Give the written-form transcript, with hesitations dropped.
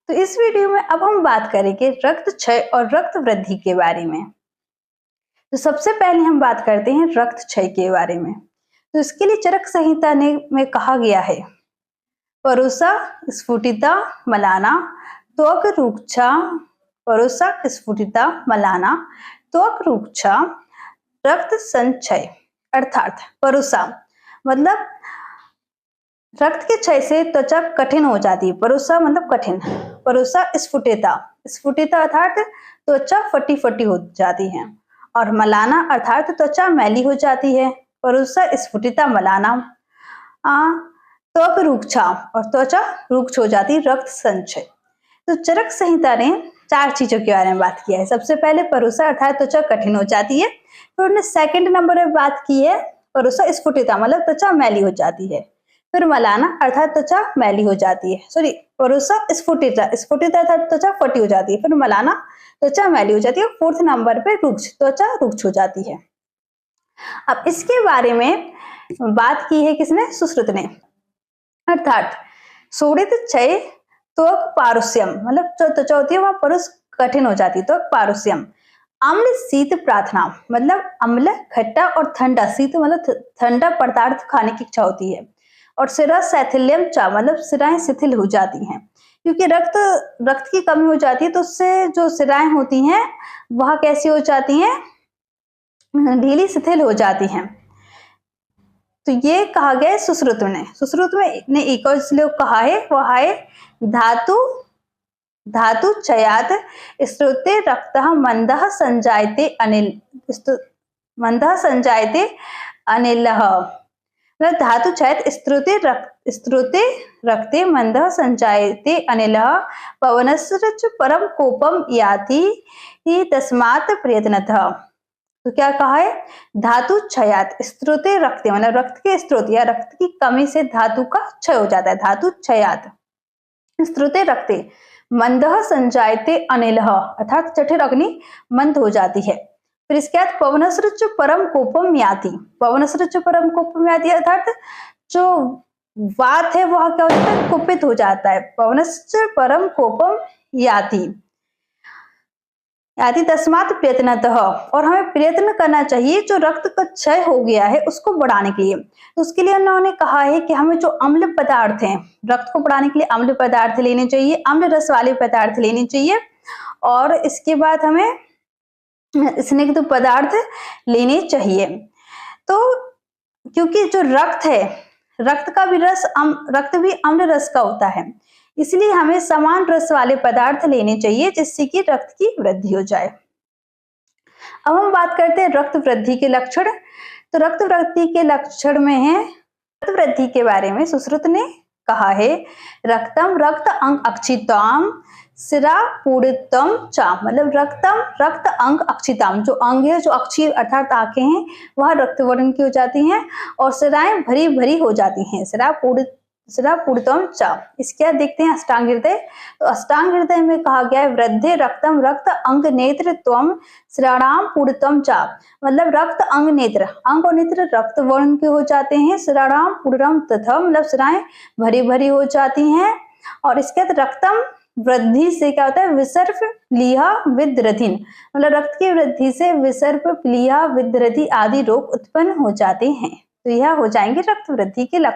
तो इस वीडियो में अब हम बात करेंगे रक्त क्षय और रक्त वृद्धि के बारे में। तो सबसे पहले हम बात करते हैं रक्त क्षय के बारे में। तो इसके लिए चरक संहिता में कहा गया है, परुषा स्फुटिता मलाना त्वक रुक्षा, परुषा स्फुटिता मलाना त्वक रुक्षा रक्त संचय। अर्थात परुषा मतलब रक्त के क्षय से त्वचा कठिन हो जाती है। परुषा मतलब कठिन। परुषा स्फुटिता, स्फुटिता अर्थात त्वचा फटी फटी हो जाती है। और मलाना अर्थात त्वचा मैली हो जाती है। परुषा स्फुटिता मलाना त्वक रुक्षा और त्वचा रुक्ष हो जाती है। रक्त संचय। तो चरक संहिता ने 4 चीजों के बारे में बात किया है। सबसे पहले परुषा अर्थात त्वचा कठिन हो जाती है। फिर उन्होंने सेकंड नंबर में बात की है परुषा स्फुटिता मतलब त्वचा मैली हो जाती है। फिर मलाना अर्थात त्वचा मैली हो जाती है। सॉरी, परुषा स्फुटिता, स्फुटिता अर्थात त्वचा फटी हो जाती है। फिर मलाना त्वचा मैली हो जाती है। फोर्थ नंबर पे रुक्ष, त्वचा रुक्ष हो जाती है। अब इसके बारे में बात की है किसने? सुश्रुत ने। अर्थात शोणित क्षय त्वक पारुष्यम मतलब त्वचा होती है वहां परुष कठिन हो जाती है। त्वक पारुष्यम। अम्ल शीत प्रार्थना मतलब अम्ल खट्टा और ठंडा, शीत मतलब ठंडा पदार्थ खाने की इच्छा होती है। और शिरा शैथिल्यम चा मतलब शिराएं शिथिल हो जाती हैं, क्योंकि रक्त की कमी हो जाती है तो उससे जो शिराएं होती हैं वह कैसी हो जाती हैं? ढीली शिथिल हो जाती हैं। तो ये कहा गया है सुश्रुत ने। सुश्रुत में ने एक और श्लोक कहा है, वह है धातु क्षयात स्रुते रक्तः मंदः संजायते अनिल, मंदः संजायते अनिलः मतलब धातु क्षयत स्त्रुते रक्ते मंदः संजायते अनिलः पवनस्य परम कोपम याति तस्मात् प्रयत्नतः। तो क्या कहा है? धातु क्षयात स्त्रुते रक्ते मतलब रक्त के स्त्रोत या रक्त की कमी से धातु का क्षय हो जाता है। धातु क्षयात स्त्रुते रक्ते मंदः संजायते अनिलः अर्थात जठर अग्नि मंद हो जाती है। फिर इसके बाद पवनस्य परम कोपम याति, पवनस्य परम कोपम याति अर्थात जो वात है वह क्या होता है? कुपित हो जाता है। पवनस्य परम कोपम याति याति तस्मात् प्रयत्नतः, और हमें प्रयत्न करना चाहिए जो रक्त का क्षय हो गया है उसको बढ़ाने के लिए। तो उसके लिए उन्होंने कहा है कि हमें जो अम्ल पदार्थ हैं रक्त को बढ़ाने के लिए अम्ल पदार्थ लेने चाहिए, अम्ल रस वाले पदार्थ लेने चाहिए। और इसके बाद हमें स्निग्ध पदार्थ लेने चाहिए। तो क्योंकि जो रक्त है, रक्त का भी रस रक्त भी अम्ल रस का होता है, इसलिए हमें समान रस वाले पदार्थ लेने चाहिए जिससे कि रक्त की वृद्धि हो जाए। अब हम बात करते हैं रक्त वृद्धि के लक्षण। तो रक्त वृद्धि के लक्षण में है, रक्त वृद्धि के बारे में सुश्रुत ने कहा है रक्तम रक्त अंग अक्षिताम सिरा पूरितम चा मतलब रक्तम रक्त अंग अक्षिताम, जो अंग है जो अक्षी अर्थात आंखें हैं वह रक्त वर्ण की हो जाती हैं और सिराएं भरी भरी हो जाती हैं। सिरा पूरितम चा। इसके बाद देखते हैं अष्टांग हृदय। तो अष्टांग हृदय में कहा गया है वृद्धे रक्तम रक्त अंग नेत्र त्वम सिराणाम पूरितम चा मतलब रक्त अंग नेत्र, अंग और नेत्र रक्त वर्ण के हो जाते हैं। सिराणाम पूर्णम तथा मतलब सिराएं भरी भरी हो जाती हैं। और इसके बाद रक्तम वृद्धि से क्या होता है? विसर्प प्लीहा विद्रधिन मतलब रक्त की वृद्धि से विसर्प प्लीहा विद्रधि आदि रोग उत्पन्न हो जाते हैं। तो यह हो जाएंगे रक्त वृद्धि के लक्षण।